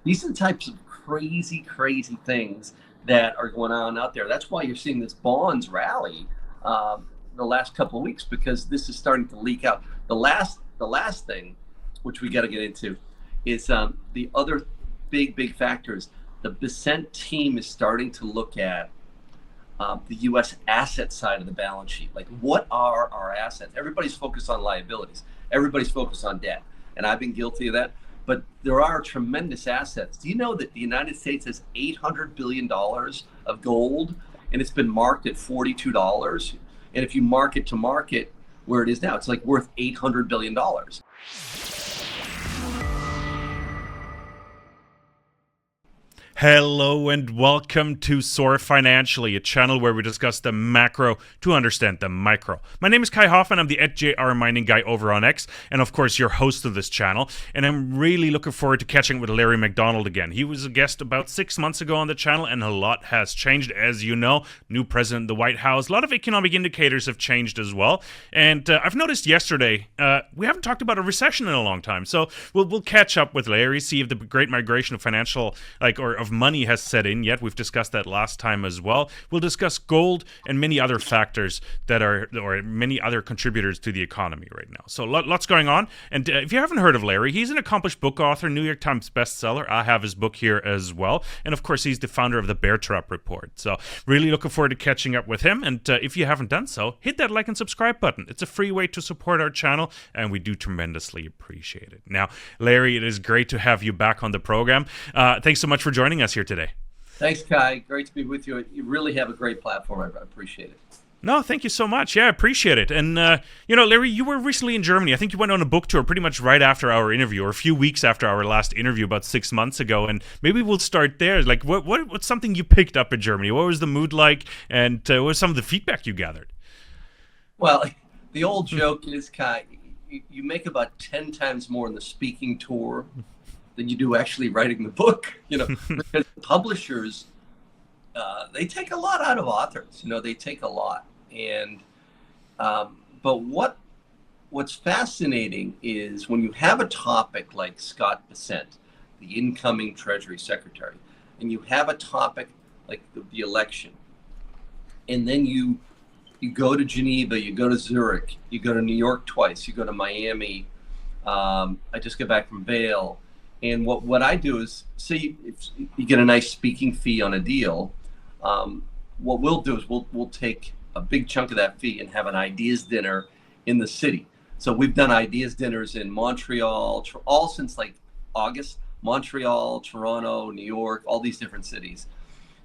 These are the types of crazy things that are going on out there. That's why you're seeing this bonds rally the last couple of weeks, because this is starting to leak out. The last thing, which we got to get into, is the other big factors. The Bissett team is starting to look at the U.S. asset side of the balance sheet. Like, what are our assets? Everybody's focused on liabilities. Everybody's focused on debt. And I've been guilty of that. But there are tremendous assets. Do you know that the United States has $800 billion of gold, and it's been marked at $42? And if you mark it to market where it is now, it's like worth $800 billion. Hello and welcome to Soar Financially, a channel where we discuss the macro to understand the micro. My name is Kai Hoffmann. I'm the @JR Mining guy over on X, and of course your host of this channel. And I'm really looking forward to catching with Larry McDonald again. He was a guest about 6 months ago on the channel, and a lot has changed, as you know. New president of the White House. A lot of economic indicators have changed as well. And I've noticed yesterday we haven't talked about a recession in a long time. So we'll catch up with Larry, see if the great migration of financial of money has set in yet. We've discussed that last time as well. We'll discuss gold and many other factors that are, or many other contributors to the economy right now. So lots going on. And if you haven't heard of Larry, he's an accomplished book author, New York Times bestseller. I have his book here as well. And of course, he's the founder of the Bear Trap Report. So really looking forward to catching up with him. And if you haven't done so, hit that like and subscribe button. It's a free way to support our channel, and we do tremendously appreciate it. Now, Larry, it is great to have you back on the program. Thanks so much for joining us here today. Thanks, Kai. Great to be with you. You really have a great platform. I appreciate it. No, thank you so much. Yeah, I appreciate it. And, Larry, you were recently in Germany. I think you went on a book tour pretty much right after our interview, or a few weeks after our last interview about 6 months ago. And maybe we'll start there. Like, what's something you picked up in Germany? What was the mood like? And what was some of the feedback you gathered? Well, the old joke is, Kai, you make about 10 times more in the speaking tour than you do actually writing the book, because publishers, they take a lot out of authors, they take a lot. And, but what's fascinating is when you have a topic like Scott Bessent, the incoming Treasury Secretary, and you have a topic like the election, and then you go to Geneva, you go to Zurich, you go to New York twice, you go to Miami. I just got back from Vail. And what I do is, say if you get a nice speaking fee on a deal, what we'll do is we'll take a big chunk of that fee and have an ideas dinner in the city. So we've done ideas dinners in Montreal, all since like August, Montreal, Toronto, New York, all these different cities.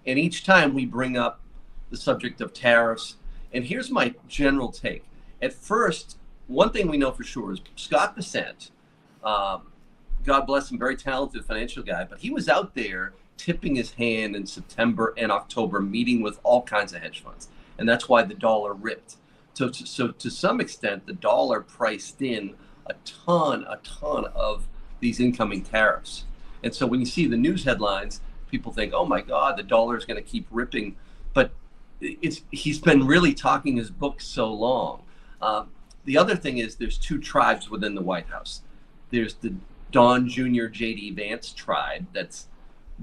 And each time we bring up the subject of tariffs. And here's my general take. At first, one thing we know for sure is Scott Bessent, God bless him, very talented financial guy, but he was out there tipping his hand in September and October, meeting with all kinds of hedge funds. And that's why the dollar ripped. So to some extent, the dollar priced in a ton of these incoming tariffs. And so when you see the news headlines, people think, oh my God, the dollar is going to keep ripping. But he's been really talking his book so long. The other thing is there's two tribes within the White House. There's the Don Jr. J.D. Vance tribe that's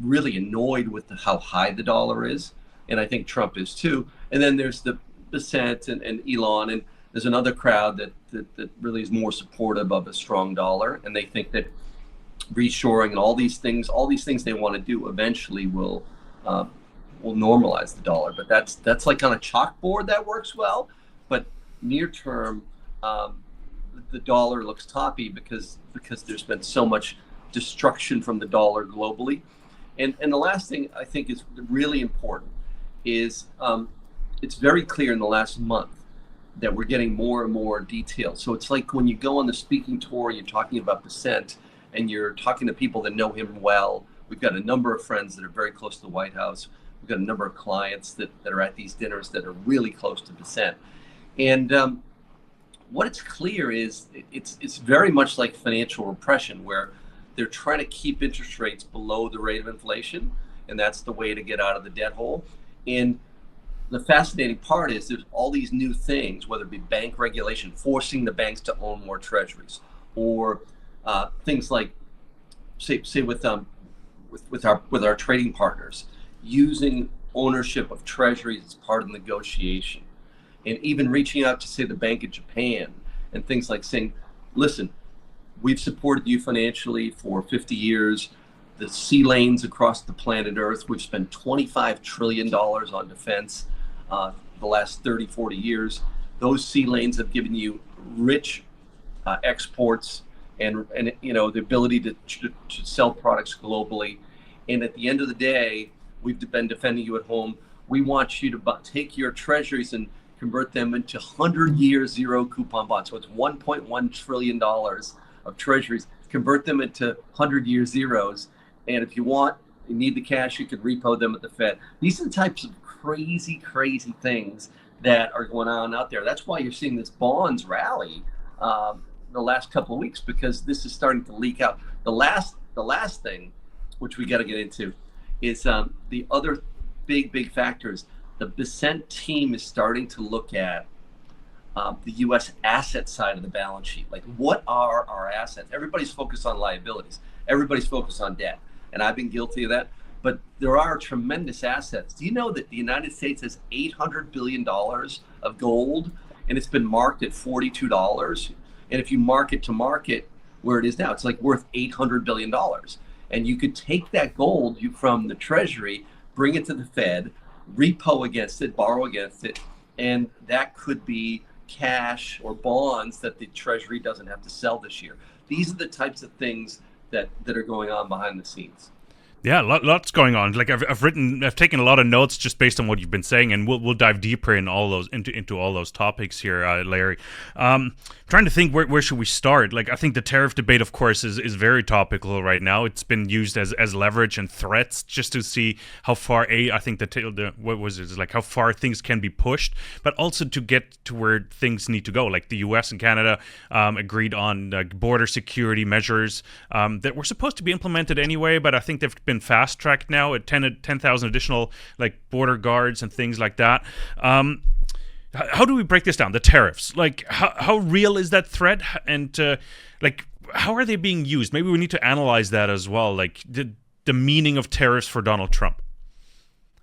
really annoyed with how high the dollar is, and I think Trump is too. And then there's the Bessent and Elon, and there's another crowd that really is more supportive of a strong dollar, and they think that reshoring and all these things they want to do eventually will normalize the dollar. But that's like on a chalkboard that works well, but near term, the dollar looks toppy because there's been so much destruction from the dollar globally. And the last thing I think is really important is it's very clear in the last month that we're getting more and more details. So it's like when you go on the speaking tour, you're talking about Bessent and you're talking to people that know him well. We've got a number of friends that are very close to the White House. We've got a number of clients that are at these dinners that are really close to Bessent. And what it's clear is it's very much like financial repression, where they're trying to keep interest rates below the rate of inflation, and that's the way to get out of the debt hole. And the fascinating part is there's all these new things, whether it be bank regulation, forcing the banks to own more treasuries, or things like, say with with our trading partners, using ownership of treasuries as part of the negotiation, and even reaching out to, say, the Bank of Japan and things like saying, listen, we've supported you financially for 50 years. The sea lanes across the planet Earth, we've spent $25 trillion on defense the last 30, 40 years. Those sea lanes have given you rich exports and the ability to sell products globally. And at the end of the day, we've been defending you at home. We want you to take your treasuries and convert them into 100-year zero coupon bonds. So it's $1.1 trillion of treasuries. Convert them into 100-year zeros. And if you need the cash, you could repo them at the Fed. These are the types of crazy, crazy things that are going on out there. That's why you're seeing this bonds rally the last couple of weeks, because this is starting to leak out. The last thing, which we got to get into, is the other big factors. The Bissent team is starting to look at the U.S. asset side of the balance sheet. Like, what are our assets? Everybody's focused on liabilities. Everybody's focused on debt. And I've been guilty of that. But there are tremendous assets. Do you know that the United States has $800 billion of gold, and it's been marked at $42? And if you mark it to market where it is now, it's like worth $800 billion. And you could take that gold from the Treasury, bring it to the Fed, repo against it, borrow against it, and that could be cash or bonds that the Treasury doesn't have to sell this year. These are the types of things that are going on behind the scenes. Yeah, lots going on. Like I've taken a lot of notes just based on what you've been saying, and we'll dive deeper in all those into all those topics here, Larry. Trying to think where should we start? Like, I think the tariff debate, of course, is very topical right now. It's been used as leverage and threats just to see how far I think how far things can be pushed, but also to get to where things need to go. Like the U.S. and Canada agreed on border security measures that were supposed to be implemented anyway, but I think they've been fast-tracked now at 10,000 additional border guards and things like that. How do we break this down? The tariffs, how real is that threat, and how are they being used? Maybe we need to analyze that as well, the meaning of tariffs for Donald Trump.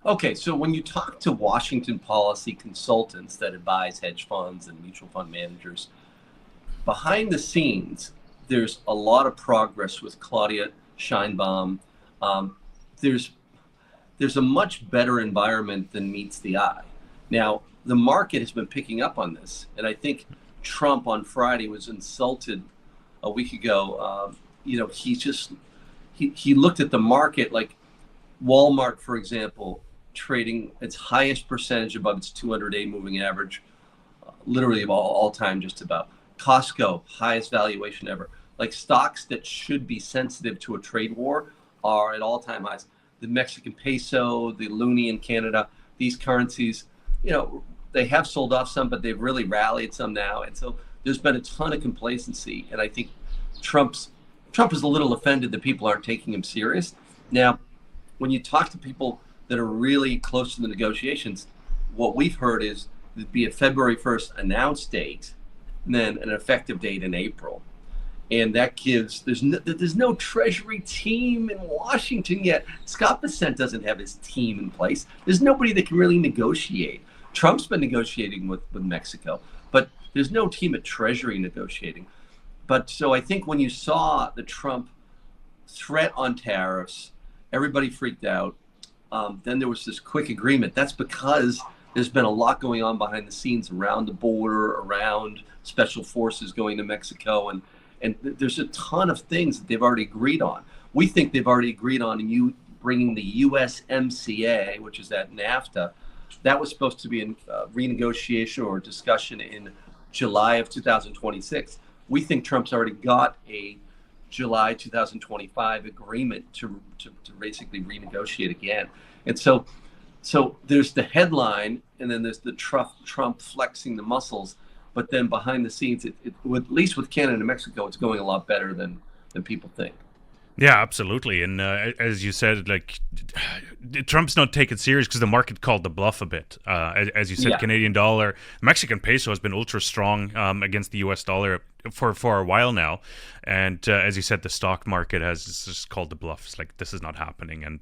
Okay, so when you talk to Washington policy consultants that advise hedge funds and mutual fund managers, behind the scenes, there's a lot of progress with Claudia Sheinbaum. There's a much better environment than meets the eye. Now, the market has been picking up on this, and I think Trump on Friday was insulted a week ago. He looked at the market, like Walmart, for example, trading its highest percentage above its 200-day moving average, literally of all time, just about. Costco, highest valuation ever. Like, stocks that should be sensitive to a trade war are at all-time highs. The Mexican peso, the loonie in Canada, these currencies, they have sold off some, but they've really rallied some now. And so there's been a ton of complacency. And I think Trump is a little offended that people aren't taking him serious. Now, when you talk to people that are really close to the negotiations, what we've heard is there'd be a February 1st announced date, and then an effective date in April. And that gives, there's no Treasury team in Washington yet. Scott Bessent doesn't have his team in place. There's nobody that can really negotiate. Trump's been negotiating with Mexico, but there's no team at Treasury negotiating. But so I think when you saw the Trump threat on tariffs, everybody freaked out. Then there was this quick agreement. That's because there's been a lot going on behind the scenes around the border, around special forces going to Mexico, and there's a ton of things that they've already agreed on. We think they've already agreed on you bringing the USMCA, which is that NAFTA. That was supposed to be in renegotiation or discussion in July of 2026. We think Trump's already got a July 2025 agreement to basically renegotiate again. And so there's the headline, and then there's the Trump flexing the muscles. But then behind the scenes, at least with Canada and Mexico, it's going a lot better than people think. Yeah, absolutely. And as you said, Trump's not taken serious because the market called the bluff a bit. As you said, yeah. Canadian dollar, Mexican peso has been ultra strong against the U.S. dollar, for a while now, and as you said, the stock market has just called the bluff. It's like, this is not happening, and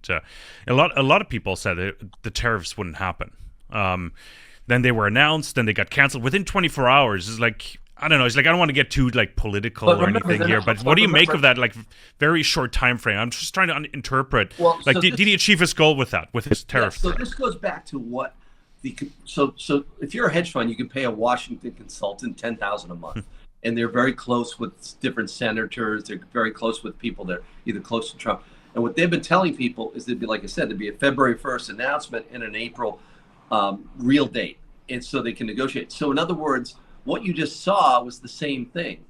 a lot of people said that the tariffs wouldn't happen. Then they were announced, then they got canceled within 24 hours. It's like, I don't know. It's like, I don't want to get too like political or anything here, but what do you make of that like very short time frame? I'm just trying to interpret. Well, like, so did he achieve his goal with that, with his tariff? So this goes back to what so if you're a hedge fund, you can pay a Washington consultant $10,000 a month, and they're very close with different senators. They're very close with people that are either close to Trump. And what they've been telling people is there'd be, like I said, there'd be a February 1st announcement and an April real date, and so they can negotiate. So in other words, what you just saw was the same thing.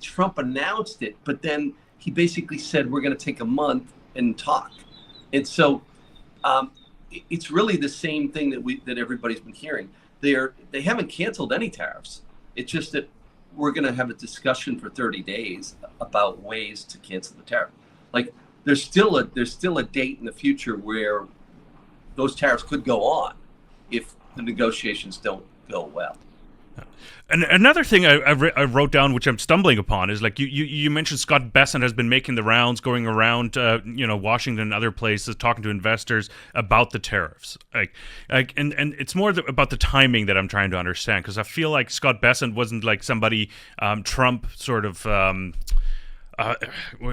Trump announced it, but then he basically said, we're going to take a month and talk. And so it's really the same thing that everybody's been hearing. They haven't canceled any tariffs. It's just that we're going to have a discussion for 30 days about ways to cancel the tariff. Like, there's still a date in the future where those tariffs could go on if the negotiations don't go well. And another thing I wrote down, which I'm stumbling upon, is like you mentioned Scott Bessent has been making the rounds, going around, Washington and other places, talking to investors about the tariffs. And it's more about the timing that I'm trying to understand, because I feel like Scott Bessent wasn't like somebody Trump sort of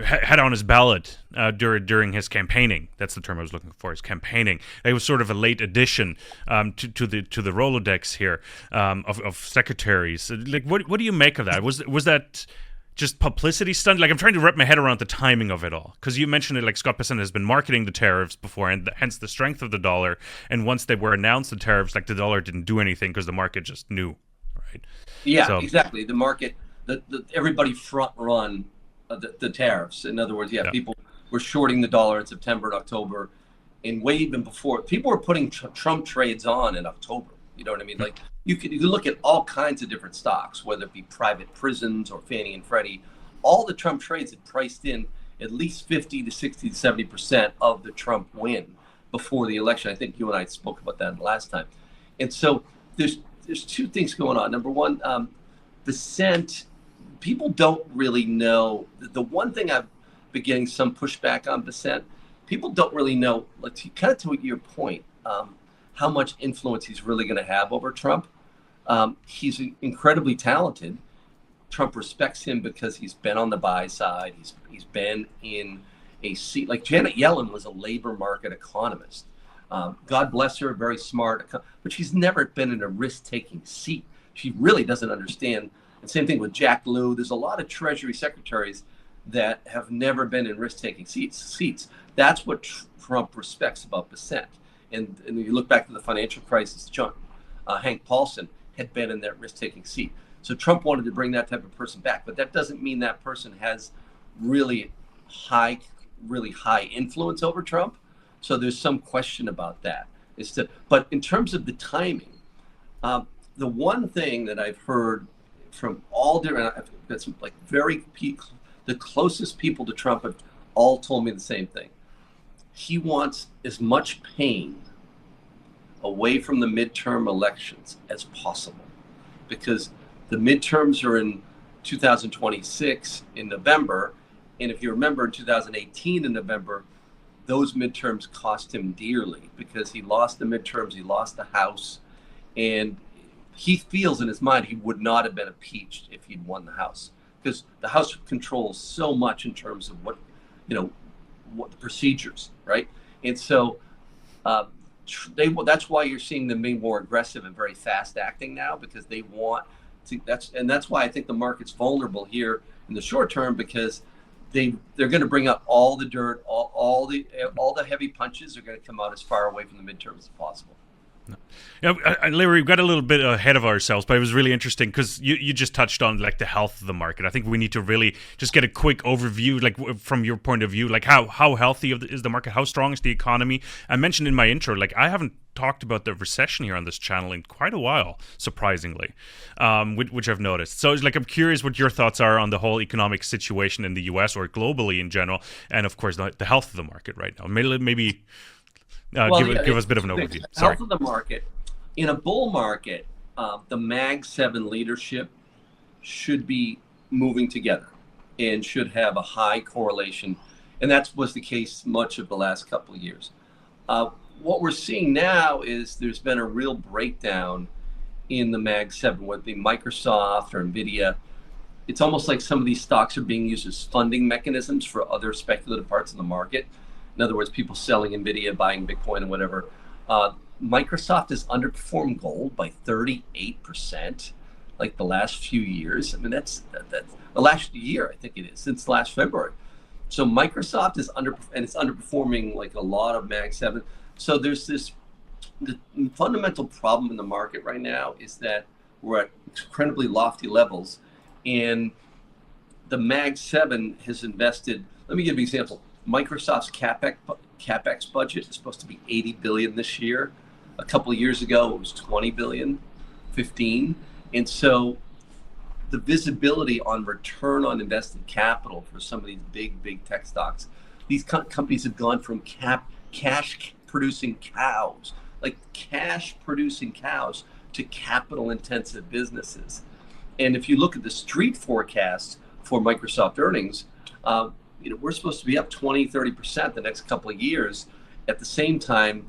had on his ballot during his campaigning. That's the term I was looking for, his campaigning. It was sort of a late addition to the Rolodex here of secretaries. Like, what do you make of that? Was that just publicity stunt? Like, I'm trying to wrap my head around the timing of it all, because you mentioned it, like Scott Bessent has been marketing the tariffs before, and hence the strength of the dollar. And once they were announced, the tariffs, like the dollar didn't do anything because the market just knew, right? Yeah, so, exactly. The market, everybody front run the tariffs. In other words, people were shorting the dollar in September and October, and way even before. People were putting Trump trades on in October. You know what I mean? Like, you can look at all kinds of different stocks, whether it be private prisons or Fannie and Freddie. All the Trump trades had priced in at least 50 to 60 to 70% of the Trump win before the election. I think you and I spoke about that last time. And so there's two things going on. Number one, Bessent. People don't really know. The one thing I've been getting some pushback on Bessent, people don't really know, like, kind of to your point, how much influence he's really going to have over Trump. He's incredibly talented. Trump respects him because he's been on the buy side. He's been in a seat. Like, Janet Yellen was a labor market economist. God bless her, very smart, but she's never been in a risk-taking seat. She really doesn't understand. And same thing with Jack Lew. There's a lot of Treasury secretaries that have never been in risk-taking seats. That's what Trump respects about Bessent. And you look back to the financial crisis, Hank Paulson had been in that risk-taking seat. So Trump wanted to bring that type of person back, but that doesn't mean that person has really high influence over Trump. So there's some question about that. But in terms of the timing, the one thing that I've heard from all different, that's like the closest people to Trump have all told me the same thing. He wants as much pain away from the midterm elections as possible, because the midterms are in 2026 in November. And if you remember, in 2018 in November, those midterms cost him dearly because he lost the midterms, he lost the House, and he feels in his mind he would not have been impeached if he'd won the House, because the House controls so much in terms of what the procedures, right? And so that's why you're seeing them being more aggressive and very fast acting now, because they want to. That's why I think the market's vulnerable here in the short term, because they're going to bring up all the dirt, all the heavy punches are going to come out as far away from the midterms as possible. Larry, we got a little bit ahead of ourselves, but it was really interesting because you just touched on like the health of the market. I think we need to really just get a quick overview, like from your point of view, like how healthy is the market, how strong is the economy. I mentioned in my intro, like I haven't talked about the recession here on this channel in quite a while, surprisingly, which I've noticed. So I'm curious what your thoughts are on the whole economic situation in the U.S. or globally in general, and of course the health of the market right now. Maybe. Give us a bit of an overview. Sorry. Health of the market. In a bull market, the Mag 7 leadership should be moving together and should have a high correlation. And that was the case much of the last couple of years. What we're seeing now is there's been a real breakdown in the Mag 7, whether it be Microsoft or NVIDIA. It's almost like some of these stocks are being used as funding mechanisms for other speculative parts of the market. In other words, people selling NVIDIA, buying Bitcoin and whatever. Microsoft has underperformed gold by 38%, like the last few years. I mean, that's the last year, I think it is, since last February. So Microsoft is it's underperforming like a lot of Mag 7. So there's the fundamental problem in the market right now is that we're at incredibly lofty levels, and the Mag 7 has invested. Let me give you an example. Microsoft's capex budget is supposed to be $80 billion this year. A couple of years ago, it was $20 billion, 15, and so the visibility on return on invested capital for some of these big tech stocks, these companies have gone from cash producing cows, to capital intensive businesses. And if you look at the street forecast for Microsoft earnings, we're supposed to be up 20-30% the next couple of years. At the same time,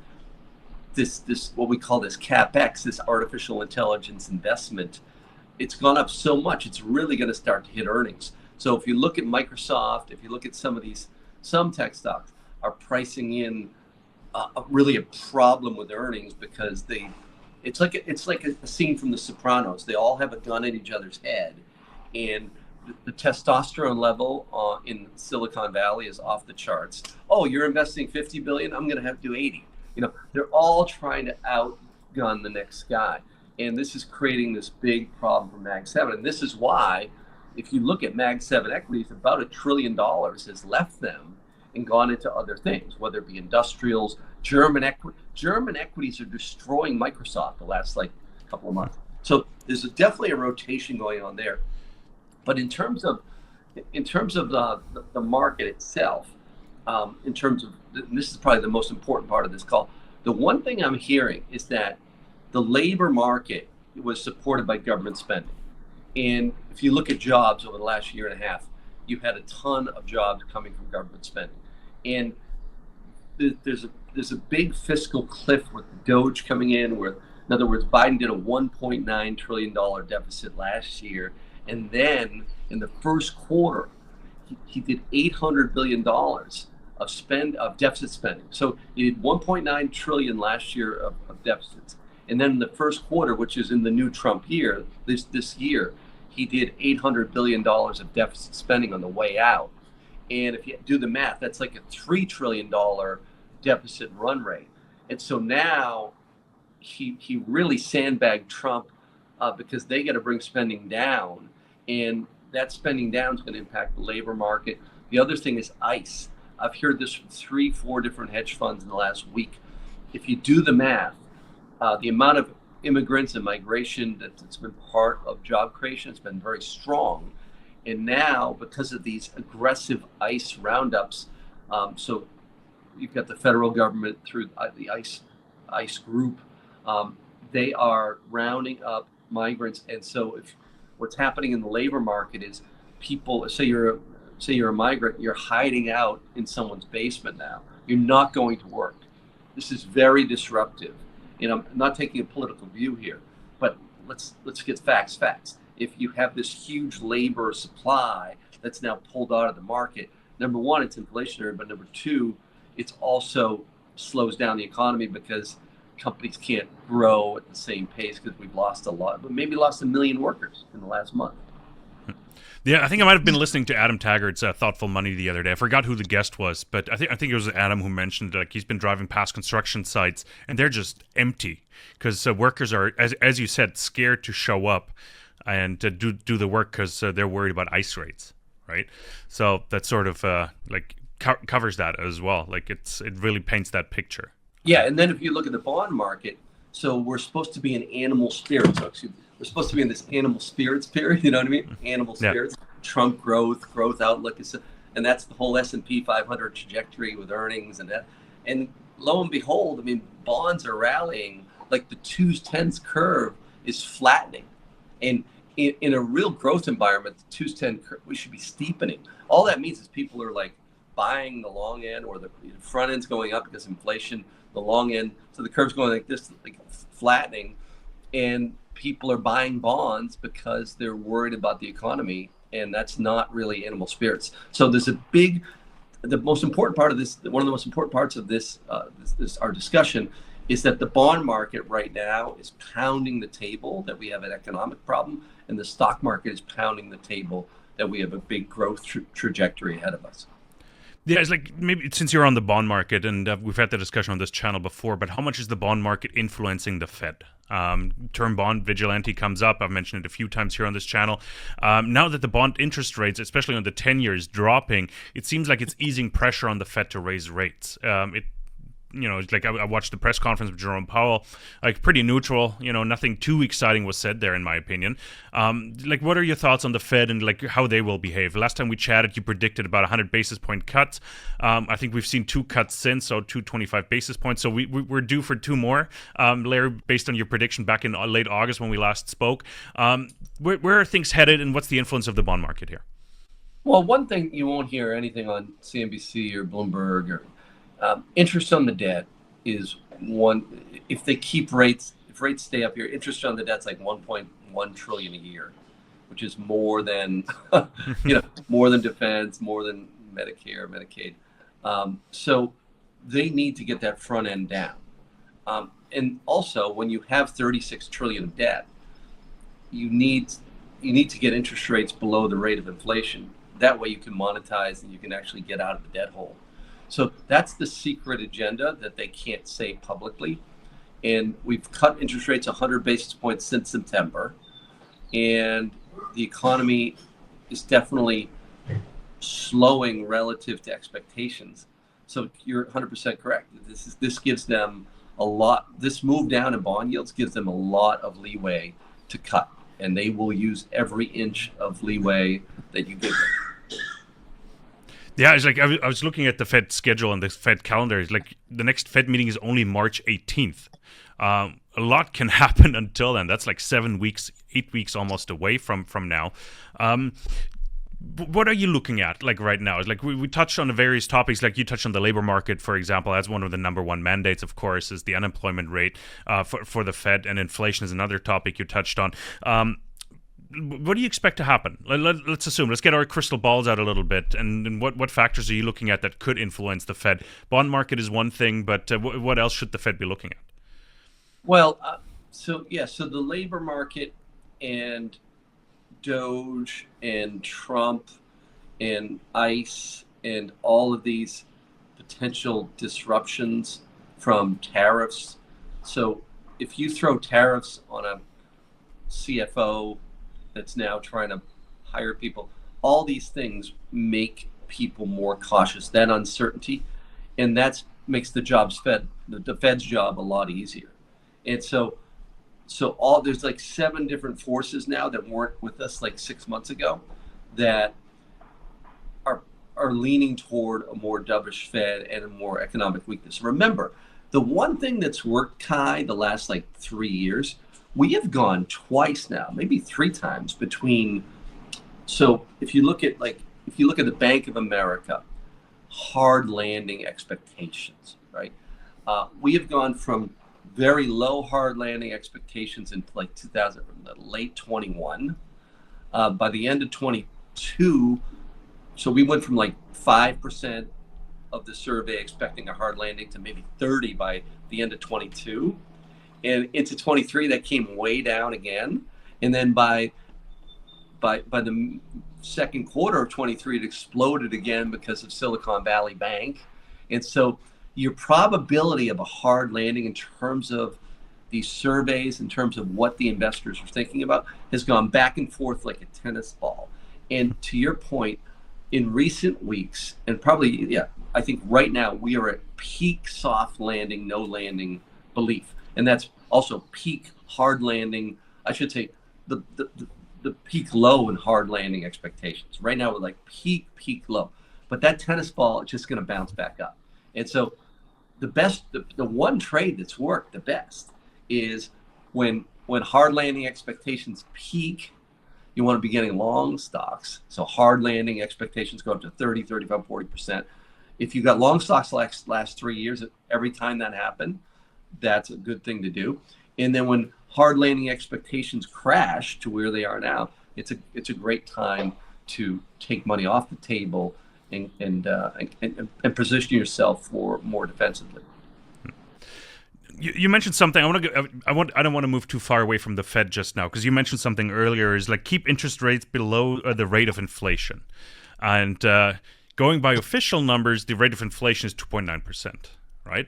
this what we call this CapEx, this artificial intelligence investment, it's gone up so much, it's really going to start to hit earnings. So if you look at Microsoft, if you look at some tech stocks are pricing in really a problem with earnings because it's like a scene from The Sopranos. They all have a gun at each other's head, and the testosterone level in Silicon Valley is off the charts. Oh, you're investing 50 billion, I'm going to have to do 80. They're all trying to outgun the next guy. And this is creating this big problem for Mag 7. And this is why, if you look at Mag 7 equities, about $1 trillion has left them and gone into other things, whether it be industrials. German equities are destroying Microsoft the last couple of months. So there's definitely a rotation going on there. But in terms of the market itself, in terms of, this is probably the most important part of this call, the one thing I'm hearing is that the labor market was supported by government spending. And if you look at jobs over the last year and a half, you had a ton of jobs coming from government spending. And there's a big fiscal cliff with the DOGE coming in, where, in other words, Biden did a $1.9 trillion deficit last year. And then in the first quarter, he did $800 billion of deficit spending. So he did 1.9 trillion last year of deficits. And then in the first quarter, which is in the new Trump year, this year, he did $800 billion of deficit spending on the way out. And if you do the math, that's like a $3 trillion deficit run rate. And so now he really sandbagged Trump because they got to bring spending down. And that spending down is going to impact the labor market. The other thing is ICE. I've heard this from 3-4 different hedge funds in the last week. If you do the math, the amount of immigrants and migration that's been part of job creation has been very strong. And now, because of these aggressive ICE roundups, so you've got the federal government through the ICE group, they are rounding up migrants. And so if what's happening in the labor market is people, say you're a migrant, you're hiding out in someone's basement now. You're not going to work. This is very disruptive. I'm not taking a political view here, but let's get facts. If you have this huge labor supply that's now pulled out of the market, number one, it's inflationary, but number two, it's also slows down the economy because companies can't grow at the same pace because we've lost a lot, but maybe lost 1 million workers in the last month. Yeah, I think I might have been listening to Adam Taggart's Thoughtful Money the other day. I forgot who the guest was, but I think it was Adam who mentioned he's been driving past construction sites and they're just empty because workers are, as you said, scared to show up and to do the work because they're worried about ICE rates, right? So that sort of covers that as well. It really paints that picture. Yeah, and then if you look at the bond market, so we're supposed to be in animal spirits. We're supposed to be in this animal spirits period, you know what I mean? Animal spirits, Trump growth outlook, and that's the whole S&P 500 trajectory with earnings and that. And lo and behold, I mean, bonds are rallying. Like the 2s10s curve is flattening, and in a real growth environment, the 210 we should be steepening. All that means is people are like buying the long end, or the front end's going up because inflation, the long end, so the curve's going like this, like flattening, and people are buying bonds because they're worried about the economy, and that's not really animal spirits. So there's the most important part of this, one of the most important parts of this, our discussion, is that the bond market right now is pounding the table that we have an economic problem, and the stock market is pounding the table that we have a big growth trajectory ahead of us. Yeah, it's like, maybe since you're on the bond market, and we've had the discussion on this channel before, but how much is the bond market influencing the Fed? Term bond vigilante comes up. I've mentioned it a few times here on this channel. Now that the bond interest rates, especially on the 10-year, is dropping, it seems like it's easing pressure on the Fed to raise rates. It's like I watched the press conference with Jerome Powell, like pretty neutral, nothing too exciting was said there in my opinion. Like, what are your thoughts on the Fed and like how they will behave? Last time we chatted, you predicted about 100 basis point cuts. I think we've seen 2 cuts since, so 225 basis points. So we're due for 2 more. Larry, based on your prediction back in late August when we last spoke, where are things headed and what's the influence of the bond market here? Well, one thing you won't hear anything on CNBC or Bloomberg or interest on the debt is one. If they keep rates, if rates stay up here, interest on the debt's like 1.1 trillion a year, which is more than more than defense, more than Medicare, Medicaid. So they need to get that front end down. And also, when you have 36 trillion of debt, you need to get interest rates below the rate of inflation. That way, you can monetize and you can actually get out of the debt hole. So that's the secret agenda that they can't say publicly. And we've cut interest rates 100 basis points since September. And the economy is definitely slowing relative to expectations. So you're 100% correct. This gives them a lot. This move down in bond yields gives them a lot of leeway to cut. And they will use every inch of leeway that you give them. Yeah, it's like I was looking at the Fed schedule and the Fed calendar. It's like the next Fed meeting is only March 18th. A lot can happen until then. That's like 7 weeks, 8 weeks almost away from now. What are you looking at like right now? It's like we touched on the various topics. Like you touched on the labor market, for example. That's one of the number one mandates, of course, is the unemployment rate for the Fed, and inflation is another topic you touched on. What do you expect to happen? Let's assume. Let's get our crystal balls out a little bit. And what factors are you looking at that could influence the Fed? Bond market is one thing, but what else should the Fed be looking at? Well, so the labor market and Doge and Trump and ICE and all of these potential disruptions from tariffs. So if you throw tariffs on a CFO that's now trying to hire people, all these things make people more cautious. That uncertainty, and that makes the Fed's job a lot easier. And so there's like 7 different forces now that weren't with us like 6 months ago that are leaning toward a more dovish Fed and a more economic weakness. Remember, the one thing that's worked, Kai, the last like 3 years, we have gone twice now, maybe 3 times between. So if you look at the Bank of America, hard landing expectations, right? We have gone from very low hard landing expectations in like 2000, late 21. By the end of 22, so we went from like 5% of the survey expecting a hard landing to maybe 30 by the end of 22. And into 23, that came way down again. And then by the second quarter of 23, it exploded again because of Silicon Valley Bank. And so your probability of a hard landing in terms of these surveys, in terms of what the investors are thinking about, has gone back and forth like a tennis ball. And to your point, in recent weeks, and probably, I think right now we are at peak soft landing, no landing belief. And that's also peak hard landing. I should say the peak low and hard landing expectations. Right now we're like peak low, but that tennis ball is just going to bounce back up. And so the one trade that's worked the best is when hard landing expectations peak You want to be getting long stocks. So hard landing expectations go up to 30, 35, 40%. If you've got long stocks last 3 years, every time that happened, that's a good thing to do. And then when hard landing expectations crash to where they are now, it's a great time to take money off the table and position yourself for more defensively. You mentioned something. I don't want to move too far away from the Fed just now, because you mentioned something earlier. Is like keep interest rates below the rate of inflation, and going by official numbers, the rate of inflation is 2.9%. Right?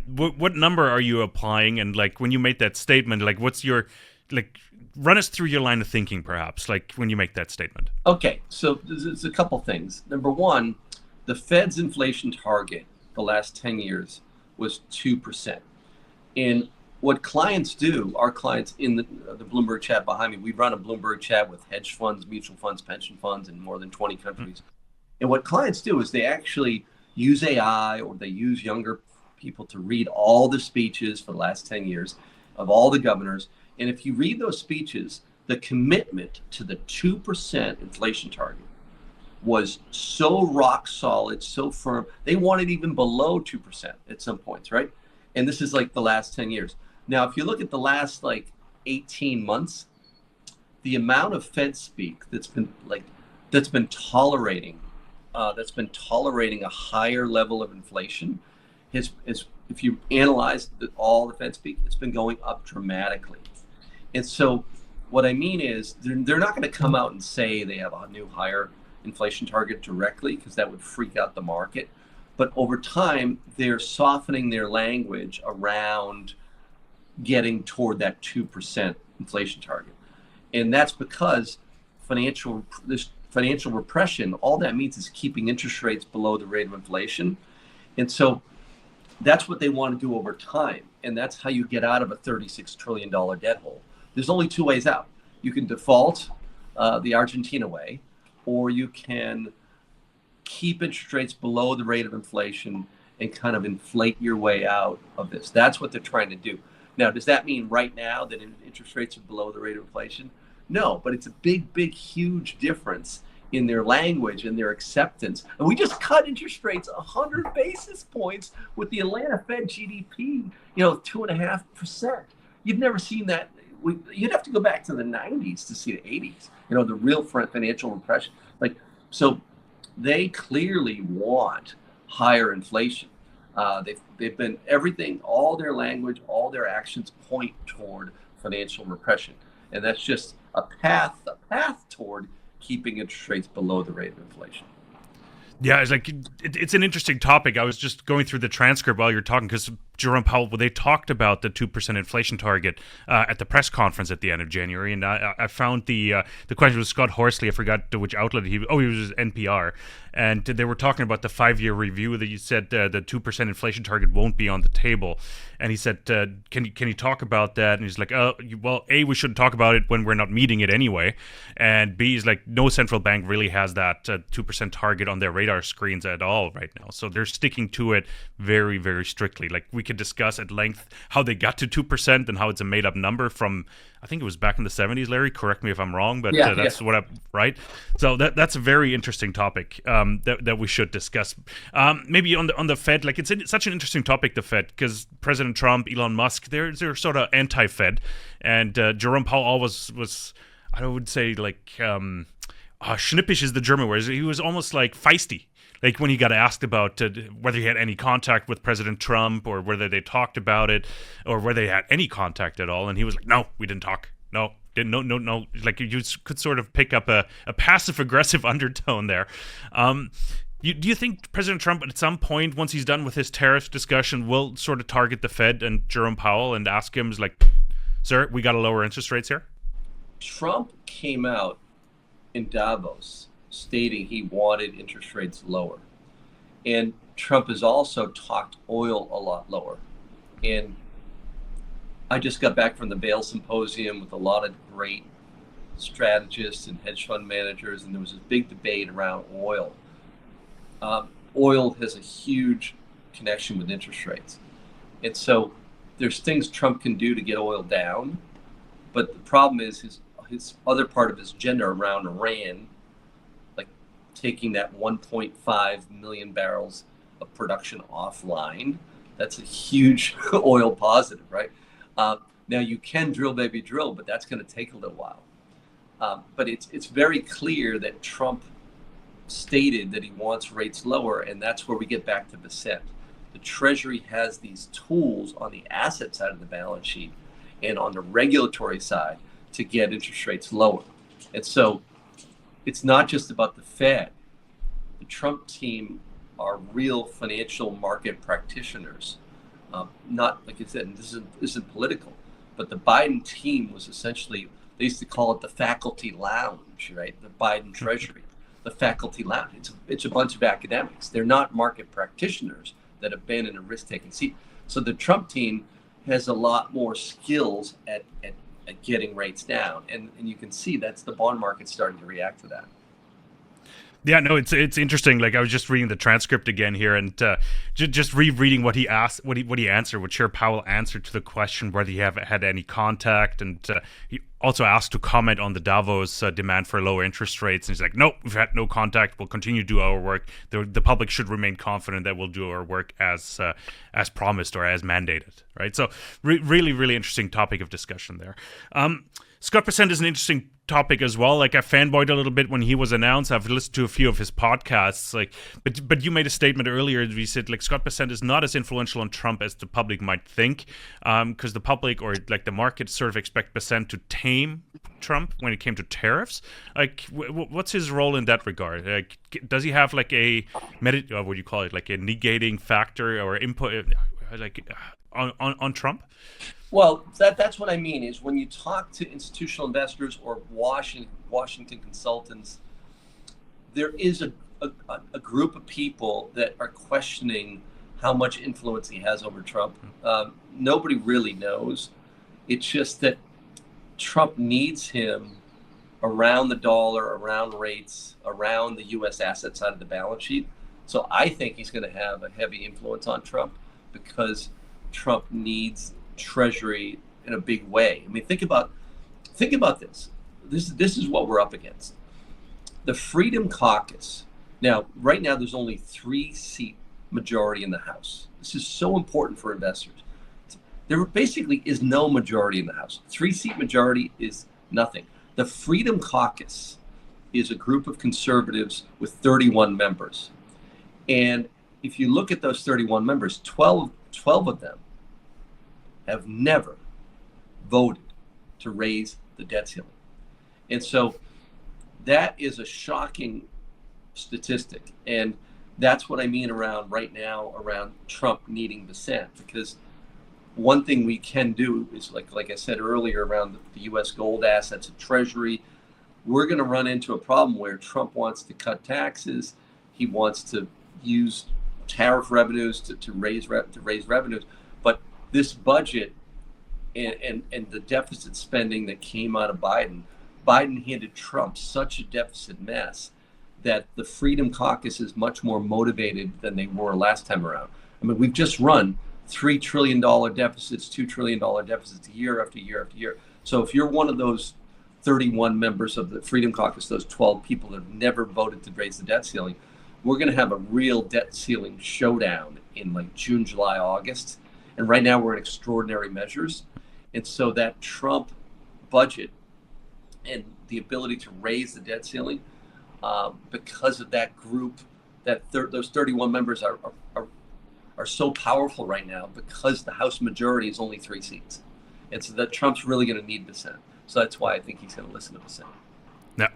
What number are you applying? And like when you made that statement, like what's your run us through your line of thinking, perhaps, like when you make that statement. Okay, so there's a couple things. Number one, the Fed's inflation target the last 10 years was 2%. And what clients do, our clients in the Bloomberg chat behind me, we run a Bloomberg chat with hedge funds, mutual funds, pension funds in more than 20 countries. Mm-hmm. And what clients do is they actually use AI, or they use younger people to read all the speeches for the last 10 years of all the governors. And if you read those speeches, the commitment to the 2% inflation target was so rock solid, so firm. They wanted even below 2% at some points, right? And this is like the last 10 years. Now, if you look at the last 18 months, the amount of Fed speak that's been tolerating a higher level of inflation is, if you analyze all the Fed speak, it's been going up dramatically. And so what I mean is they're not going to come out and say they have a new higher inflation target directly, because that would freak out the market. But over time, they're softening their language around getting toward that 2% inflation target. And that's because financial repression, all that means is keeping interest rates below the rate of inflation. And so that's what they want to do over time. And that's how you get out of a $36 trillion debt hole. There's only two ways out. You can default the Argentina way, or you can keep interest rates below the rate of inflation and kind of inflate your way out of this. That's what they're trying to do. Now, does that mean right now that interest rates are below the rate of inflation? No, but it's a big, huge difference in their language and their acceptance. And we just cut interest rates 100 basis points with the Atlanta Fed GDP, 2.5%. You've never seen that. You'd have to go back to the 90s to see the 80s, the real financial repression. So they clearly want higher inflation. They've been everything, all their language, all their actions point toward financial repression. And that's just a path toward keeping interest rates below the rate of inflation. Yeah, it's an interesting topic. I was just going through the transcript while you're talking, because Jerome Powell, they talked about the 2% inflation target at the press conference at the end of January, and I found the question was Scott Horsley. I forgot which outlet he was NPR, and they were talking about the 5-year review that you said the 2% inflation target won't be on the table, and he said, can you talk about that? And he's like, well, A, we shouldn't talk about it when we're not meeting it anyway, and B, is like no central bank really has that 2% target on their radar screens at all right now, so they're sticking to it very, very strictly. Like, we could discuss at length how they got to 2% and how it's a made-up number from, I think it was back in the 70s, Larry, correct me if I'm wrong, but that's what I, right? So that's a very interesting topic that we should discuss. Maybe on the Fed, like, it's such an interesting topic, the Fed, because President Trump, Elon Musk, they're sort of anti-Fed, and Jerome Powell always was, I would say, like, schnippisch is the German word. He was almost like feisty. Like when he got asked about whether he had any contact with President Trump, or whether they talked about it, or whether they had any contact at all, and he was like, "No, we didn't talk. No, no." Like, you could sort of pick up a passive-aggressive undertone there. Do you think President Trump, at some point, once he's done with his tariff discussion, will sort of target the Fed and Jerome Powell and ask him, like, "Sir, we got to lower interest rates here"? Trump came out in Davos stating he wanted interest rates lower. And Trump has also talked oil a lot lower. And I just got back from the Vail Symposium with a lot of great strategists and hedge fund managers, and there was this big debate around oil. Oil has a huge connection with interest rates. And so there's things Trump can do to get oil down, but the problem is his his other part of his agenda around Iran, like taking that 1.5 million barrels of production offline. That's a huge oil positive, right? Now you can drill, baby, drill, but that's going to take a little while. But it's very clear that Trump stated that he wants rates lower, and that's where we get back to Bissett. The Treasury has these tools on the asset side of the balance sheet and on the regulatory side to get interest rates lower. And so it's not just about the Fed. The Trump team are real financial market practitioners. Not, like I said, and this isn't political, but the Biden team was essentially, they used to call it the faculty lounge, right? The Biden Treasury, the faculty lounge. It's a bunch of academics. They're not market practitioners that have been in a risk-taking seat. So the Trump team has a lot more skills at getting rates down. And you can see that's the bond market starting to react to that. Yeah, no, it's interesting. Like I was just reading the transcript again here, and just rereading what he asked, what he answered, what Chair Powell answered to the question whether he had any contact, and he also asked to comment on the Davos demand for lower interest rates, and he's like, "No, we've had no contact. We'll continue to do our work. The public should remain confident that we'll do our work as promised or as mandated." Right. So really, really interesting topic of discussion there. Scott Bessent is an interesting topic as well. Like I fanboyed a little bit when he was announced. I've listened to a few of his podcasts. Like, but you made a statement earlier. You said like Scott Bessent is not as influential on Trump as the public might think, because the public or like the market sort of expect Bessent to tame Trump when it came to tariffs. Like, what's his role in that regard? Like, does he have like a what do you call it? Like a negating factor or input, like on Trump? Well, that's what I mean is when you talk to institutional investors or Washington consultants, there is a group of people that are questioning how much influence he has over Trump. Nobody really knows. It's just that Trump needs him around the dollar, around rates, around the U.S. asset side of the balance sheet. So I think he's going to have a heavy influence on Trump because Trump needs Treasury in a big way. I mean, think about this. This is what we're up against. The Freedom Caucus. Now, right now, there's only 3-seat majority in the House. This is so important for investors. There basically is no majority in the House. 3-seat majority is nothing. The Freedom Caucus is a group of conservatives with 31 members. And if you look at those 31 members, 12 of them have never voted to raise the debt ceiling. And so that is a shocking statistic. And that's what I mean right now around Trump needing dissent, because one thing we can do is like I said earlier around the U.S. gold assets and Treasury, we're going to run into a problem where Trump wants to cut taxes. He wants to use tariff revenues to raise revenues. But this budget and the deficit spending that came out of Biden handed Trump such a deficit mess that the Freedom Caucus is much more motivated than they were last time around. I mean, we've just run $3 trillion deficits, $2 trillion deficits year after year after year. So if you're one of those 31 members of the Freedom Caucus, those 12 people that have never voted to raise the debt ceiling, we're going to have a real debt ceiling showdown in like June, July, August. And right now we're in extraordinary measures. And so that Trump budget and the ability to raise the debt ceiling, because of that group, those 31 members are so powerful right now because the House majority is only 3 seats. And so that Trump's really going to need dissent. So that's why I think he's going to listen to dissent.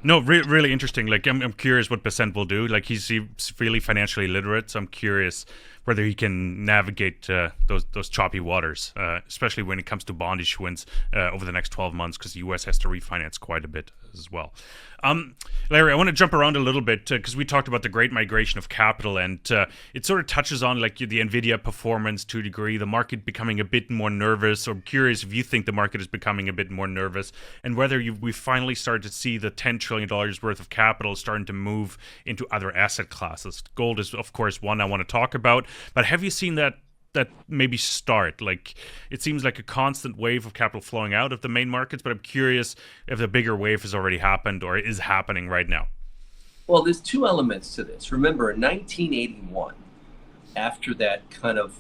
No, really interesting. Like, I'm curious what Bessent will do. Like, he's really financially literate, so I'm curious whether he can navigate those choppy waters, especially when it comes to bond issuance over the next 12 months, because the U.S. has to refinance quite a bit as well. Larry, I want to jump around a little bit because we talked about the great migration of capital, and it sort of touches on like the NVIDIA performance to a degree, the market becoming a bit more nervous. So I'm curious if you think the market is becoming a bit more nervous, and whether we finally started to see the $10 trillion worth of capital starting to move into other asset classes. Gold is, of course, one I want to talk about, but have you seen that that maybe start? Like, it seems like a constant wave of capital flowing out of the main markets, but I'm curious if the bigger wave has already happened or is happening right now. Well, there's two elements to this. Remember, in 1981, after that kind of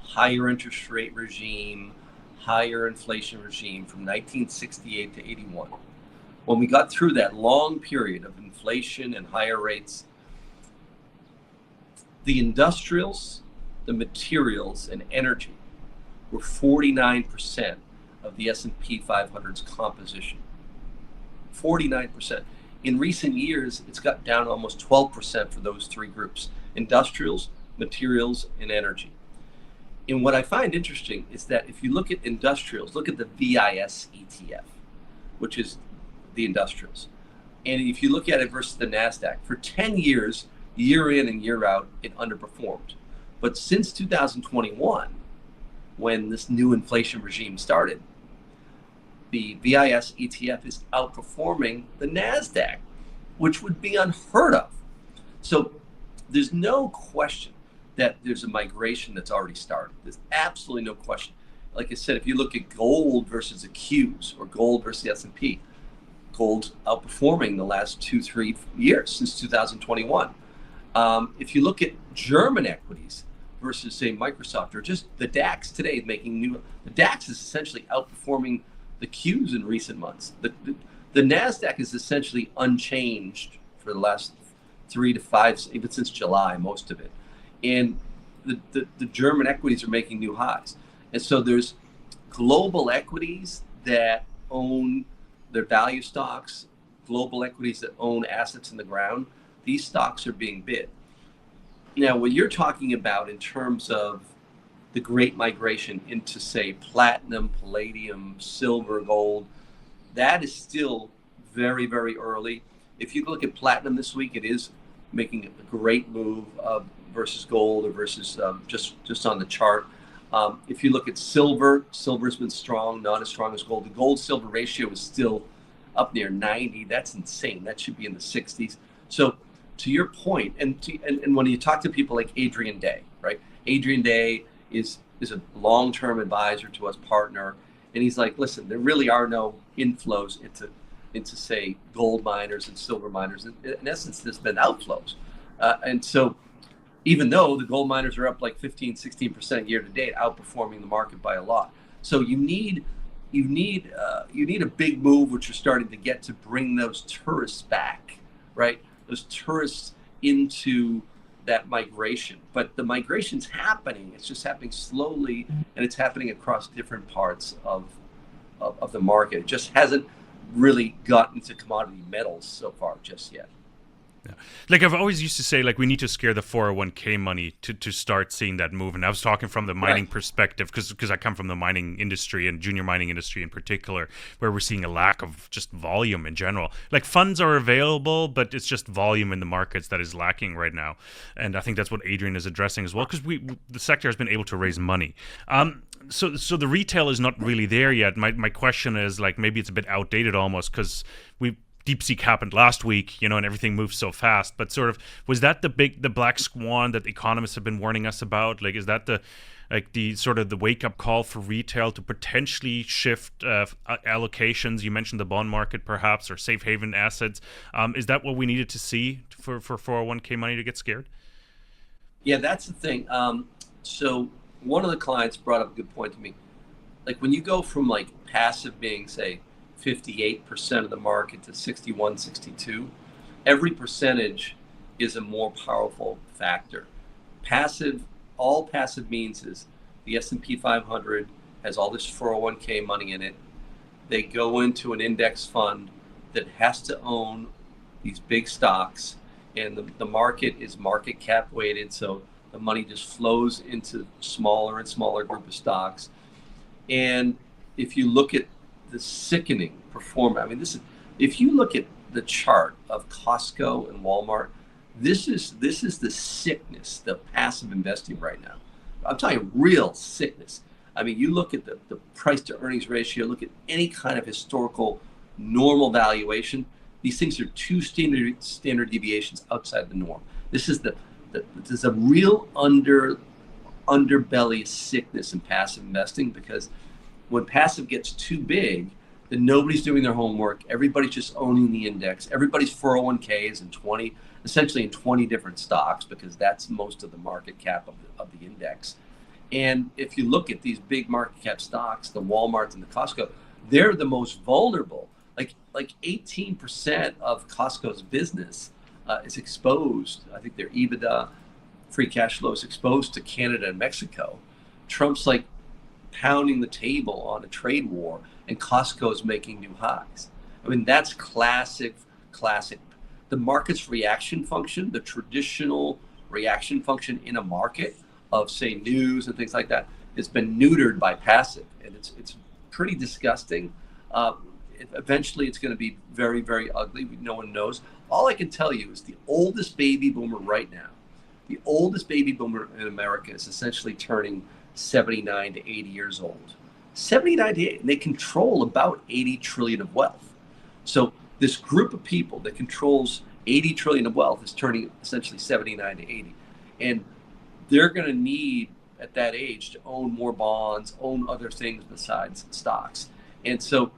higher interest rate regime, higher inflation regime from 1968 to 81, when we got through that long period of inflation and higher rates, the industrials, the materials, and energy were 49% of the S&P 500's composition. 49%. In recent years, it's got down to almost 12% for those three groups: industrials, materials, and energy. And what I find interesting is that if you look at industrials, look at the VIS ETF, which is the industrials. And if you look at it versus the NASDAQ, for 10 years, year in and year out, it underperformed. But since 2021, when this new inflation regime started, the VIS ETF is outperforming the NASDAQ, which would be unheard of. So there's no question that there's a migration that's already started. There's absolutely no question. Like I said, if you look at gold versus the Qs or gold versus the S&P, gold's outperforming the last 2-3 years since 2021. If you look at German equities versus, say, Microsoft, or just the DAX today making new, the DAX is essentially outperforming the Qs in recent months. The NASDAQ is essentially unchanged for the last 3 to 5, even since July, most of it. And the German equities are making new highs. And so there's global equities that own their value stocks, global equities that own assets in the ground. These stocks are being bid. Now, what you're talking about in terms of the great migration into, say, platinum, palladium, silver, gold, that is still very, very early. If you look at platinum this week, it is making a great move versus gold or versus just on the chart. If you look at silver, silver's been strong, not as strong as gold. The gold-silver ratio is still up near 90. That's insane. That should be in the 60s. So to your point, and when you talk to people like Adrian Day, right? Adrian Day is a long-term advisor to us, partner, and he's like, listen, there really are no inflows into say gold miners and silver miners. In essence, there's been outflows, and so even though the gold miners are up like 15-16% year to date, outperforming the market by a lot. So you need a big move, which you're starting to get, to bring those tourists back, right? Those tourists into that migration. But the migration's happening. It's just happening slowly, and it's happening across different parts of the market. It just hasn't really gotten to commodity metals so far just yet. Yeah. Like I've always used to say, like, we need to scare the 401k money to start seeing that move. And I was talking from the mining perspective because I come from the mining industry and junior mining industry in particular, where we're seeing a lack of just volume in general. Like, funds are available, but it's just volume in the markets that is lacking right now. And I think that's what Adrian is addressing as well, because the sector has been able to raise money. So the retail is not really there yet. My question is, like, maybe it's a bit outdated almost, because DeepSeek happened last week, and everything moves so fast. But sort of, was that the black swan that the economists have been warning us about? Like, is that the sort of the wake up call for retail to potentially shift allocations? You mentioned the bond market, perhaps, or safe haven assets. Is that what we needed to see for 401k money to get scared? Yeah, that's the thing. So one of the clients brought up a good point to me. Like, when you go from like passive being, say, 58% of the market to 61, 62, every percentage is a more powerful factor. All passive means is the S&P 500 has all this 401k money in it. They go into an index fund that has to own these big stocks, and the market is market cap weighted, so the money just flows into smaller and smaller group of stocks. And if you look at the sickening performance, I mean, if you look at the chart of Costco and Walmart, this is the sickness, the passive investing right now. I'm talking real sickness. I mean, you look at the price to earnings ratio, look at any kind of historical normal valuation. These things are two standard deviations outside the norm. This is a real underbelly sickness in passive investing, because when passive gets too big, then nobody's doing their homework. Everybody's just owning the index. Everybody's 401k is essentially in 20 different stocks, because that's most of the market cap of the index. And if you look at these big market cap stocks, the Walmarts and the Costco, they're the most vulnerable. Like 18% of Costco's business is exposed. I think their EBITDA, free cash flow, is exposed to Canada and Mexico. Trump's like pounding the table on a trade war, and Costco's making new highs. I mean, that's classic. The market's reaction function, the traditional reaction function in a market of, say, news and things like that, it's been neutered by passive, and it's pretty disgusting. Eventually, it's going to be very, very ugly. No one knows. All I can tell you is the oldest baby boomer right now, the oldest baby boomer in America, is essentially turning 79 to 80 years old. 79 to 80, and they control about 80 trillion of wealth. So this group of people that controls 80 trillion of wealth is turning essentially 79 to 80. And they're going to need, at that age, to own more bonds, own other things besides stocks. And so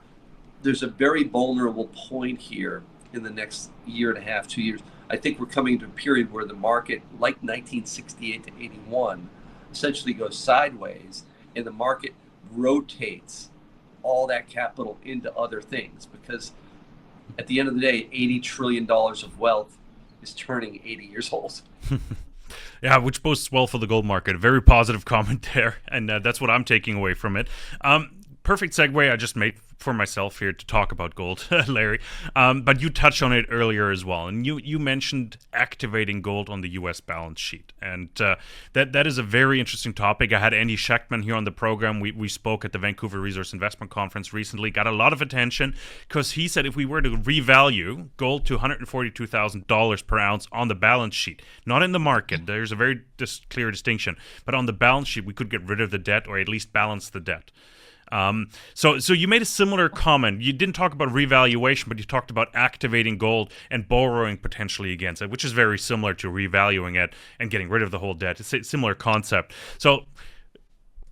there's a very vulnerable point here in the next year and a half, 2 years. I think we're coming to a period where the market, like 1968 to 81, essentially goes sideways, and the market rotates all that capital into other things, because at the end of the day, $80 trillion of wealth is turning 80 years old. Yeah, which bodes well for the gold market. A very positive comment there, and that's what I'm taking away from it. Perfect segue I just made for myself here to talk about gold, Larry. But you touched on it earlier as well, and you mentioned activating gold on the U.S. balance sheet, and that is a very interesting topic. I had Andy Schechtman here on the program. We spoke at the Vancouver Resource Investment Conference recently. Got a lot of attention because he said if we were to revalue gold to $142,000 per ounce on the balance sheet, not in the market, there's a very clear distinction, but on the balance sheet, we could get rid of the debt, or at least balance the debt. So you made a similar comment. You didn't talk about revaluation, but you talked about activating gold and borrowing potentially against it, which is very similar to revaluing it and getting rid of the whole debt. It's a similar concept. So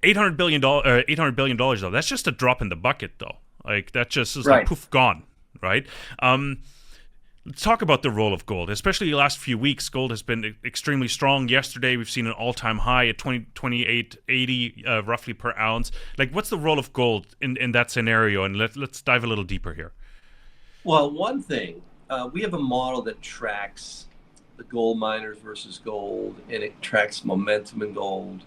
$800 billion though, that's just a drop in the bucket though. Like that just is like poof, gone, right? Let's talk about the role of gold, especially the last few weeks. Gold has been extremely strong. Yesterday, we've seen an all-time high at 28.80 roughly per ounce. Like, what's the role of gold in that scenario? And let's dive a little deeper here. Well, one thing, we have a model that tracks the gold miners versus gold, and it tracks momentum in gold.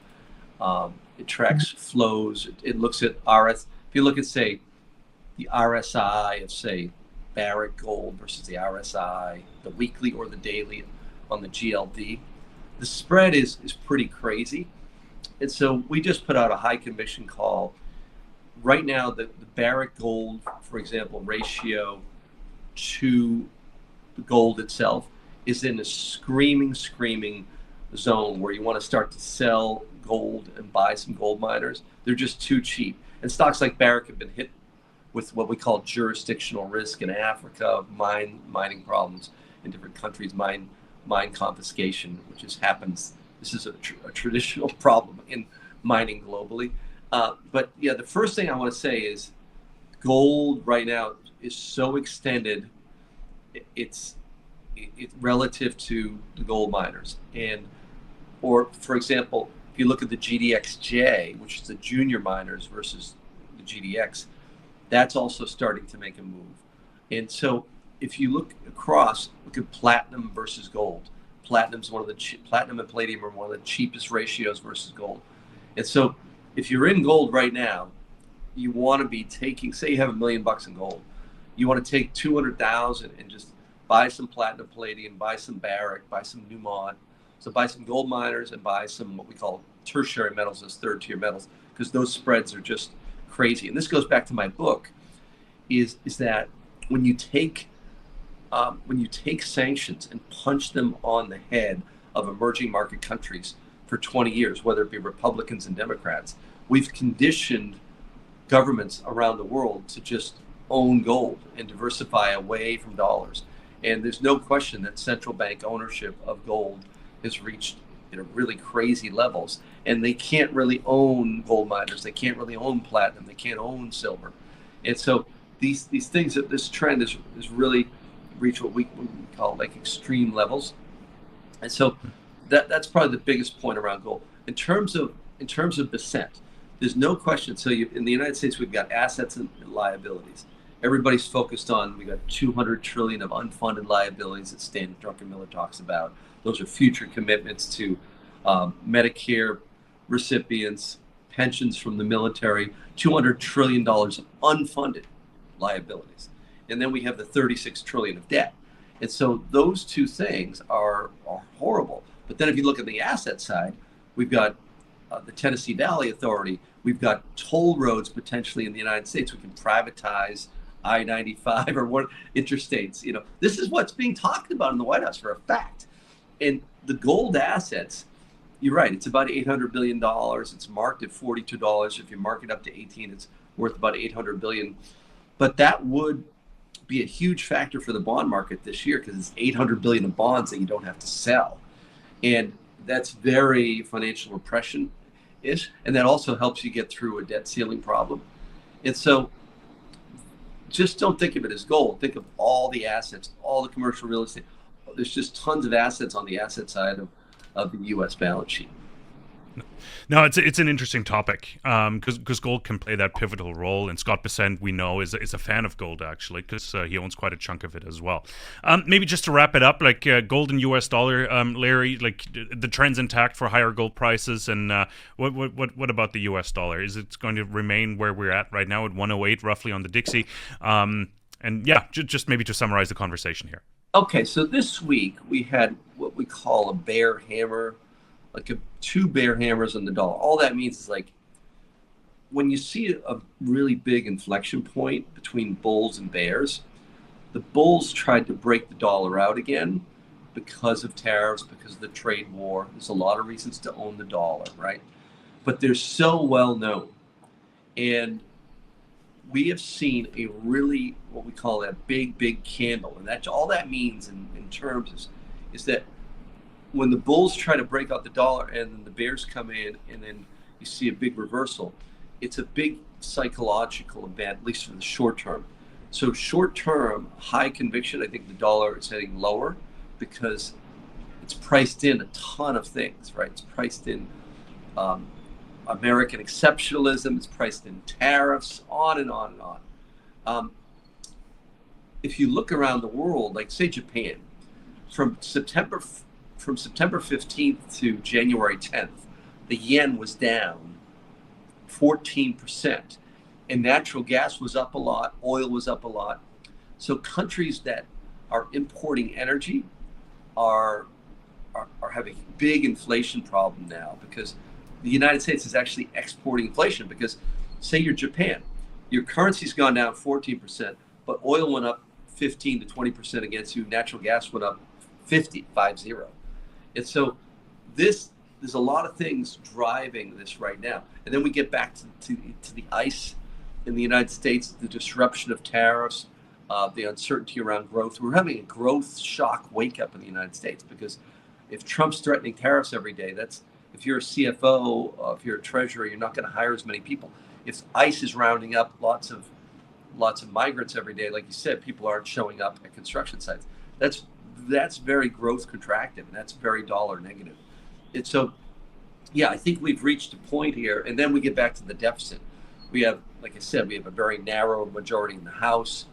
It tracks flows. It looks at RS. If you look at, say, the RSI of, say, Barrick Gold versus the RSI, the weekly or the daily on the GLD, the spread is pretty crazy. And so we just put out a high conviction call. Right now, the Barrick Gold, for example, ratio to the gold itself is in a screaming zone where you want to start to sell gold and buy some gold miners. They're just too cheap. And stocks like Barrick have been hit with what we call jurisdictional risk in Africa, mining problems in different countries, mine confiscation, which happens. This is a traditional problem in mining globally. But yeah, the first thing I want to say is gold right now is so extended. It's relative to the gold miners. Or for example, if you look at the GDXJ, which is the junior miners versus the GDX, that's also starting to make a move. And so if you look across, look at platinum versus gold. Platinum and palladium are one of the cheapest ratios versus gold. And so if you're in gold right now, you want to be taking, say you have $1 million in gold, you want to take 200,000 and just buy some platinum, palladium, buy some Barrick, buy some Newmont. So buy some gold miners and buy some what we call tertiary metals as third tier metals, because those spreads are just crazy. And this goes back to my book, is that when you take sanctions and punch them on the head of emerging market countries for 20 years, whether it be Republicans and Democrats, we've conditioned governments around the world to just own gold and diversify away from dollars. And there's no question that central bank ownership of gold has reached really crazy levels, and they can't really own gold miners, they can't really own platinum, they can't own silver, and so these things, that this trend is really reached what we call like extreme levels, and so that's probably the biggest point around gold in terms of descent. There's no question. So in the United States, we've got assets and liabilities. Everybody's focused on, we got 200 trillion of unfunded liabilities that Stan Druckenmiller talks about. Those are future commitments to Medicare recipients, pensions from the military, $200 trillion of unfunded liabilities. And then we have the 36 trillion of debt. And so those two things are horrible. But then if you look at the asset side, we've got the Tennessee Valley Authority. We've got toll roads potentially in the United States. We can privatize I-95 or what interstates. This is what's being talked about in the White House for a fact. And the gold assets, you're right, it's about $800 billion. It's marked at $42. If you mark it up to 18, it's worth about $800 billion. But that would be a huge factor for the bond market this year because it's $800 billion of bonds that you don't have to sell. And that's very financial repression-ish. And that also helps you get through a debt ceiling problem. And so just don't think of it as gold. Think of all the assets, all the commercial real estate. There's just tons of assets on the asset side of the U.S. balance sheet. No, it's an interesting topic because gold can play that pivotal role, and Scott Bessent, we know, is a fan of gold actually because he owns quite a chunk of it as well. Maybe just to wrap it up, like gold and U.S. dollar, Larry, like the trend's intact for higher gold prices, and what about the U.S. dollar? Is it going to remain where we're at right now at 108 roughly on the Dixie? And yeah, just maybe to summarize the conversation here. Okay, so this week we had what we call a bear hammer, like two bear hammers on the dollar. All that means is like when you see a really big inflection point between bulls and bears, the bulls tried to break the dollar out again because of tariffs, because of the trade war. There's a lot of reasons to own the dollar, right? But they're so well known. And we have seen a really, what we call a big candle. And that's all that means in terms is that when the bulls try to break out the dollar and then the bears come in and then you see a big reversal, it's a big psychological event, at least for the short term. So short term, high conviction, I think the dollar is heading lower because it's priced in a ton of things, right? It's priced in American exceptionalism, it's priced in tariffs, on and on and on. If you look around the world, like say Japan, from September 15th to January 10th, the yen was down 14%, and natural gas was up a lot, oil was up a lot. So countries that are importing energy are having a big inflation problem now because the United States is actually exporting inflation because say you're Japan, your currency's gone down 14%, but oil went up 15 to 20% against you, natural gas went up 50. And so there's a lot of things driving this right now. And then we get back to the ICE in the United States, the disruption of tariffs, the uncertainty around growth. We're having a growth shock wake up in the United States because if Trump's threatening tariffs every day, if you're a CFO, if you're a treasurer, you're not going to hire as many people. If ICE is rounding up lots of migrants every day, like you said, people aren't showing up at construction sites. That's very growth contractive, and that's very dollar negative. And so, yeah, I think we've reached a point here, and then we get back to the deficit. We have, like I said, we have a very narrow majority in the House.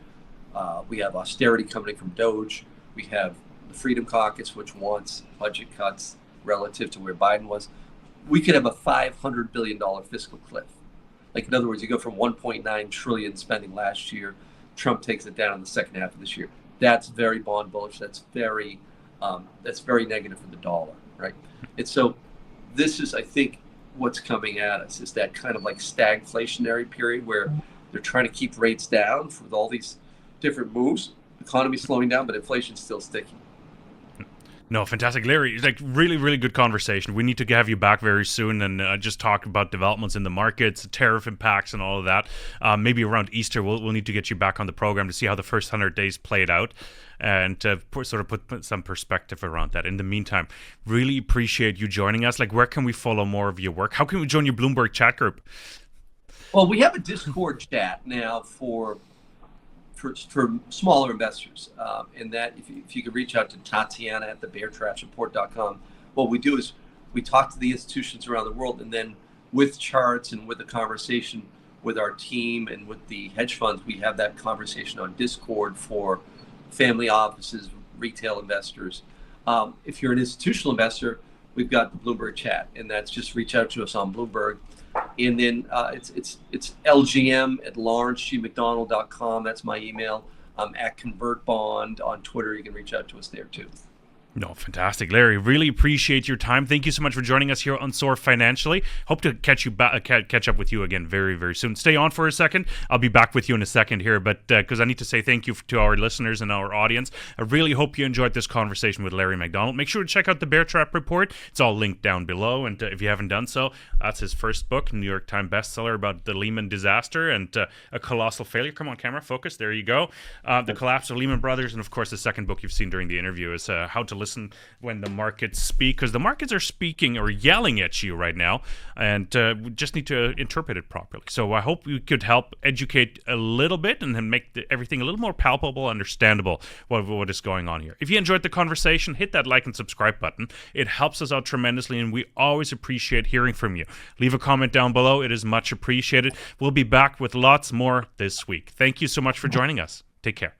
We have austerity coming from DOGE. We have the Freedom Caucus, which wants budget cuts relative to where Biden was. We could have a $500 billion fiscal cliff. Like, in other words, you go from 1.9 trillion spending last year. Trump takes it down in the second half of this year. That's very bond bullish. That's very negative for the dollar, right? And so this is, I think, what's coming at us is that kind of like stagflationary period where they're trying to keep rates down for all these different moves. The economy's slowing down, but inflation's still sticky. No, fantastic, Larry. It's like really, really good conversation. We need to have you back very soon and just talk about developments in the markets, tariff impacts, and all of that. Maybe around Easter, we'll need to get you back on the program to see how the first 100 days played out, and to sort of put some perspective around that. In the meantime, really appreciate you joining us. Like, where can we follow more of your work? How can we join your Bloomberg chat group? Well, we have a Discord chat now for smaller investors, and that if you could reach out to Tatiana at thebeartrapsreport.com. What we do is we talk to the institutions around the world, and then with charts and with a conversation with our team and with the hedge funds, we have that conversation on Discord for family offices, retail investors. If you're an institutional investor, we've got the Bloomberg chat, and that's just reach out to us on Bloomberg. And then it's lgm@lawrencegmcdonald.com. That's my email. At ConvertBond on Twitter. You can reach out to us there too. No, fantastic, Larry. Really appreciate your time. Thank you so much for joining us here on Soar Financially. Hope to catch up with you again very, very soon. Stay on for a second. I'll be back with you in a second here, but because I need to say thank you to our listeners and our audience. I really hope you enjoyed this conversation with Larry McDonald. Make sure to check out the Bear Trap Report. It's all linked down below, and if you haven't done so, that's his first book, New York Times bestseller about the Lehman disaster and a colossal failure. Come on, camera, focus. There you go. The collapse of Lehman Brothers, and of course, the second book you've seen during the interview is How to Listen when the markets speak, because the markets are speaking or yelling at you right now, and we just need to interpret it properly. So I hope we could help educate a little bit and then make everything a little more palpable, understandable what is going on here. If you enjoyed the conversation, hit that like and subscribe button. It helps us out tremendously, and we always appreciate hearing from you. Leave a comment down below. It is much appreciated. We'll be back with lots more this week. Thank you so much for joining us. Take care.